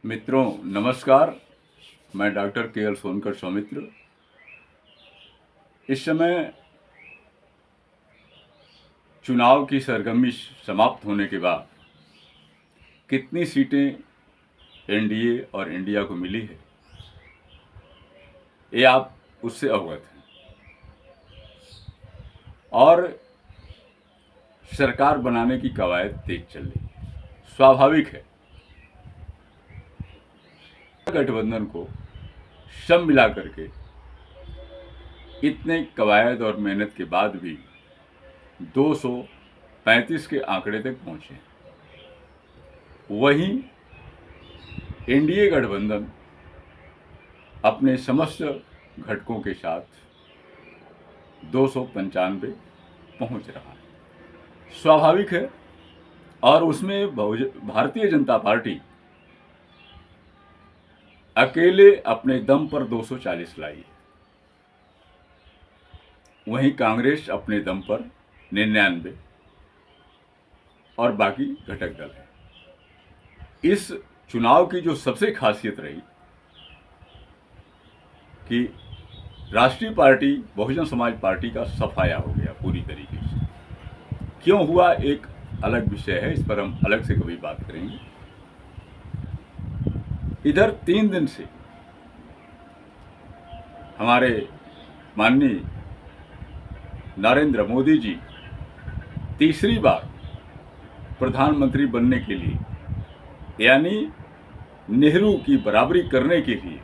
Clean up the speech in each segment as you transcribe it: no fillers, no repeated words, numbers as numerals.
मित्रों नमस्कार। मैं डॉक्टर के एल सोनकर सौमित्र। इस समय चुनाव की सरगर्मी समाप्त होने के बाद कितनी सीटें एनडीए और इंडिया को मिली है, ये आप उससे अवगत हैं। और सरकार बनाने की कवायद तेज चल रही है। स्वाभाविक है, गठबंधन को सब मिला करके इतने कवायद और मेहनत के बाद भी 235 के आंकड़े तक पहुंचे। वहीं एनडीए गठबंधन अपने समस्त घटकों के साथ 295 पहुंच रहा है। स्वाभाविक है। और उसमें भारतीय जनता पार्टी अकेले अपने दम पर 240 लाई है। वहीं कांग्रेस अपने दम पर 99 और बाकी घटक दल है। इस चुनाव की जो सबसे खासियत रही कि राष्ट्रीय पार्टी बहुजन समाज पार्टी का सफाया हो गया पूरी तरीके से। क्यों हुआ एक अलग विषय है, इस पर हम अलग से कभी बात करेंगे। इधर 3 दिन से हमारे माननीय नरेंद्र मोदी जी तीसरी बार प्रधानमंत्री बनने के लिए, यानी नेहरू की बराबरी करने के लिए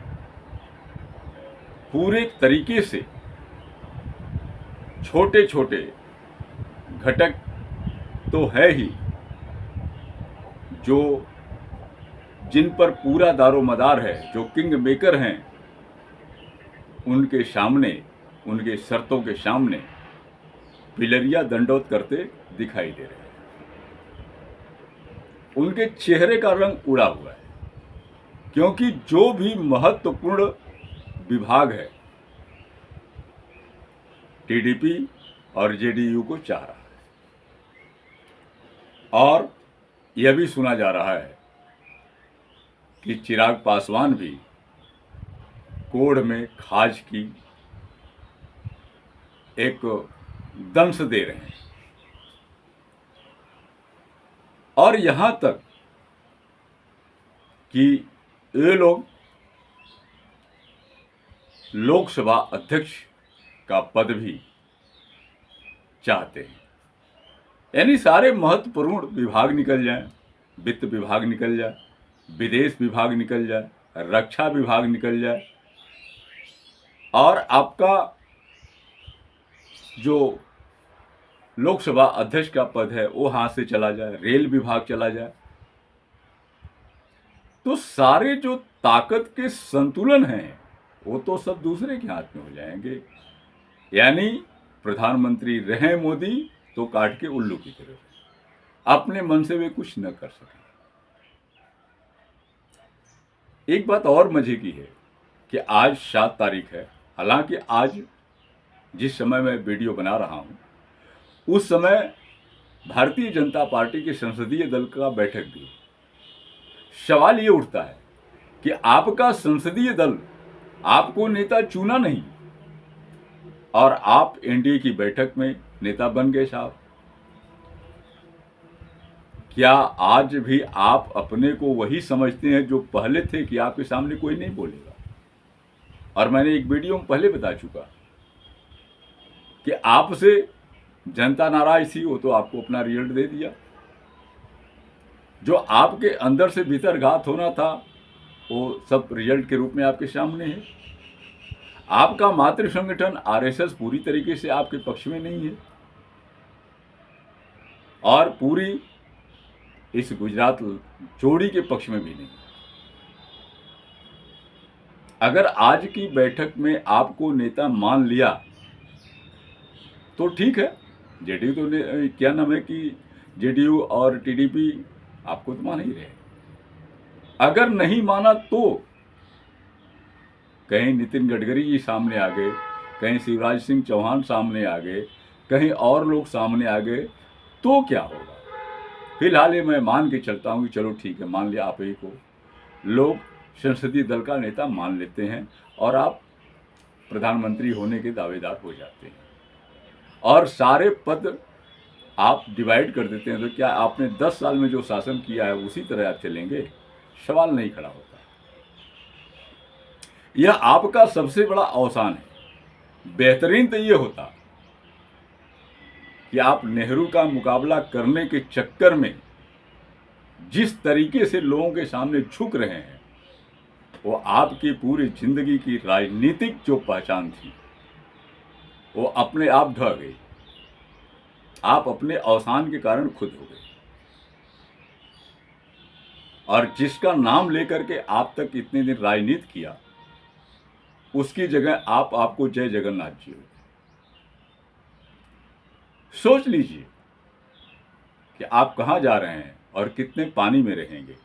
पूरे तरीके से छोटे छोटे घटक तो है ही, जो जिन पर पूरा दारोमदार है, जो किंग मेकर हैं, उनके सामने, उनके शर्तों के सामने पिलरिया दंडोत करते दिखाई दे रहे हैं। उनके चेहरे का रंग उड़ा हुआ है, क्योंकि जो भी महत्वपूर्ण विभाग है टीडीपी और जेडीयू को चाह रहा है। और यह भी सुना जा रहा है कि चिराग पासवान भी कोढ़ में खाज की एक दंश दे रहे हैं। और यहां तक कि ये लोग लोकसभा अध्यक्ष का पद भी चाहते हैं। यानी सारे महत्वपूर्ण विभाग निकल जाएं, वित्त विभाग निकल जाए, विदेश विभाग निकल जाए, रक्षा विभाग निकल जाए, और आपका जो लोकसभा अध्यक्ष का पद है वो हाथ से चला जाए, रेल विभाग चला जाए, तो सारे जो ताकत के संतुलन हैं वो तो सब दूसरे के हाथ में हो जाएंगे। यानी प्रधानमंत्री रहे मोदी तो काट के उल्लू की तरह, अपने मन से वे कुछ न कर सके। एक बात और मजे की है कि आज 7 तारीख है। हालांकि आज जिस समय मैं वीडियो बना रहा हूं उस समय भारतीय जनता पार्टी के संसदीय दल का बैठक भी। सवाल ये उठता है कि आपका संसदीय दल आपको नेता चुना नहीं और आप एनडीए की बैठक में नेता बन गए साहब। क्या आज भी आप अपने को वही समझते हैं जो पहले थे कि आपके सामने कोई नहीं बोलेगा? और मैंने एक वीडियो में पहले बता चुका कि आपसे जनता नाराज थी, वो तो आपको अपना रिजल्ट दे दिया। जो आपके अंदर से भीतर घात होना था वो सब रिजल्ट के रूप में आपके सामने है। आपका मातृ संगठन आरएसएस पूरी तरीके से आपके पक्ष में नहीं है और पूरी इस गुजरात जोड़ी के पक्ष में भी नहीं। अगर आज की बैठक में आपको नेता मान लिया तो ठीक है। जेडीयू तो क्या नाम है कि जेडीयू और टीडीपी आपको तो मान ही रहे। अगर नहीं माना तो कहीं नितिन गडकरी जी सामने आ गए, कहीं शिवराज सिंह चौहान सामने आ गए, कहीं और लोग सामने आ गए, तो क्या होगा? फिलहाल ये मैं मान के चलता हूं कि चलो ठीक है, मान लिया आप ही को, लोग संसदीय दल का नेता मान लेते हैं और आप प्रधानमंत्री होने के दावेदार हो जाते हैं और सारे पद आप डिवाइड कर देते हैं। तो क्या आपने 10 साल में जो शासन किया है उसी तरह आप चलेंगे? सवाल नहीं खड़ा होता। यह आपका सबसे बड़ा अवसान है। बेहतरीन तो ये होता कि आप नेहरू का मुकाबला करने के चक्कर में जिस तरीके से लोगों के सामने झुक रहे हैं, वो आपकी पूरी जिंदगी की राजनीतिक जो पहचान थी वो अपने आप ढह गई। आप अपने अवसान के कारण खुद हो गए और जिसका नाम लेकर के आप तक इतने दिन राजनीति किया, उसकी जगह आपको जय जगन्नाथ जी हो। सोच लीजिए कि आप कहां जा रहे हैं और कितने पानी में रहेंगे।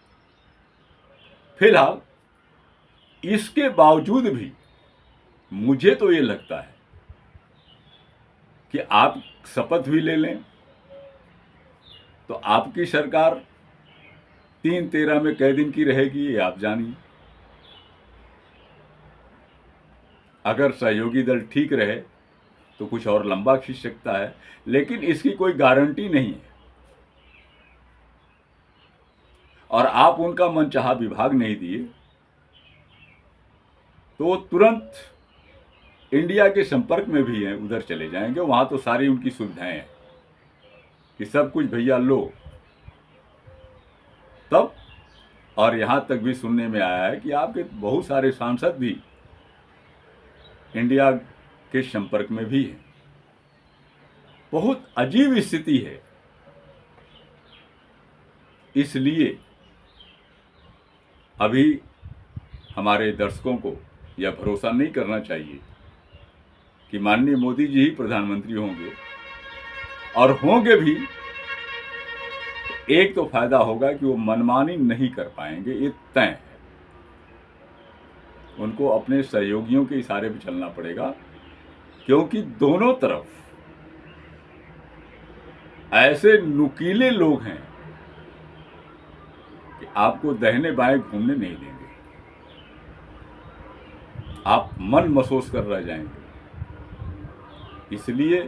फिलहाल इसके बावजूद भी मुझे तो ये लगता है कि आप शपथ भी ले लें तो आपकी सरकार 3-13 में कै दिन की रहेगी ये आप जानिए। अगर सहयोगी दल ठीक रहे तो कुछ और लंबा खींच सकता है, लेकिन इसकी कोई गारंटी नहीं है और आप उनका मनचाहा विभाग नहीं दिए तो वो तुरंत इंडिया के संपर्क में भी हैं, उधर चले जाएंगे। वहां तो सारी उनकी सुविधाएं हैं कि सब कुछ भैया लो। तब और यहां तक भी सुनने में आया है कि आपके बहुत सारे सांसद भी इंडिया के संपर्क में भी हैं। बहुत अजीब स्थिति है। इसलिए अभी हमारे दर्शकों को यह भरोसा नहीं करना चाहिए कि माननीय मोदी जी ही प्रधानमंत्री होंगे, और होंगे भी एक तो फायदा होगा कि वो मनमानी नहीं कर पाएंगे, ये तय है। उनको अपने सहयोगियों के इशारे पे चलना पड़ेगा, क्योंकि दोनों तरफ ऐसे नुकीले लोग हैं कि आपको दाहिने बाएं घूमने नहीं देंगे। आप मन महसूस कर रह जाएंगे। इसलिए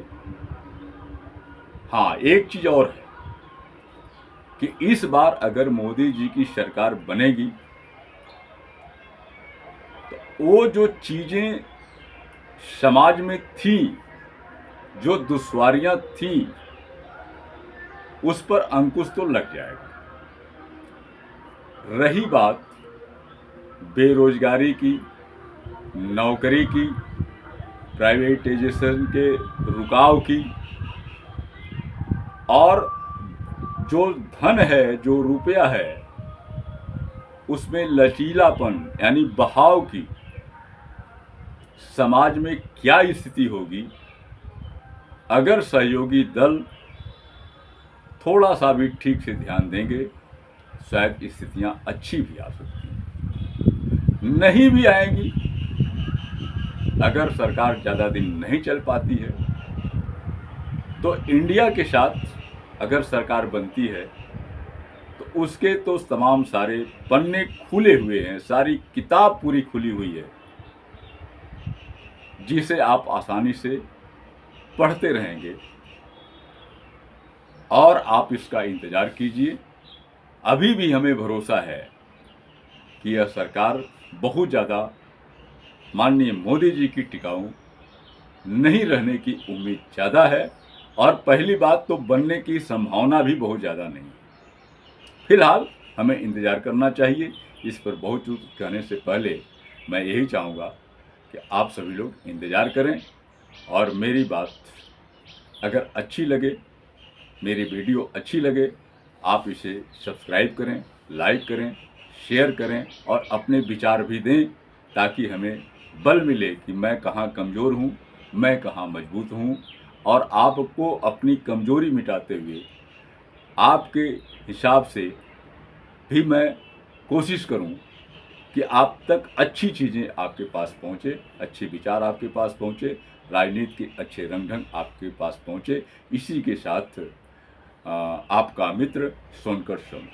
हाँ, एक चीज और है कि इस बार अगर मोदी जी की सरकार बनेगी तो वो जो चीजें समाज में थी, जो दुश्वारियां थी, उस पर अंकुश तो लग जाएगा। रही बात बेरोजगारी की, नौकरी की, प्राइवेटाइजेशन के रुकाव की, और जो धन है, जो रुपया है, उसमें लचीलापन यानी बहाव की, समाज में क्या स्थिति होगी अगर सहयोगी दल थोड़ा सा भी ठीक से ध्यान देंगे, शायद स्थितियां अच्छी भी आ सकती हैं। नहीं भी आएंगी, अगर सरकार ज़्यादा दिन नहीं चल पाती है तो इंडिया के साथ अगर सरकार बनती है तो उसके तो तमाम सारे पन्ने खुले हुए हैं, सारी किताब पूरी खुली हुई है, जिसे आप आसानी से पढ़ते रहेंगे और आप इसका इंतजार कीजिए। अभी भी हमें भरोसा है कि यह सरकार बहुत ज़्यादा माननीय मोदी जी की टिकाऊ नहीं रहने की उम्मीद ज़्यादा है, और पहली बात तो बनने की संभावना भी बहुत ज़्यादा नहीं। फिलहाल हमें इंतज़ार करना चाहिए। इस पर बहुत कुछ कहने से पहले मैं यही चाहूँगा कि आप सभी लोग इंतज़ार करें, और मेरी बात अगर अच्छी लगे, मेरी वीडियो अच्छी लगे, आप इसे सब्सक्राइब करें, लाइक करें, शेयर करें और अपने विचार भी दें, ताकि हमें बल मिले कि मैं कहाँ कमज़ोर हूँ, मैं कहाँ मजबूत हूँ, और आपको अपनी कमज़ोरी मिटाते हुए आपके हिसाब से भी मैं कोशिश करूं कि आप तक अच्छी चीज़ें आपके पास पहुंचे, अच्छे विचार आपके पास पहुंचे, राजनीति के अच्छे रंग ढंग आपके पास पहुंचे। इसी के साथ आपका मित्र सोनकर सोन।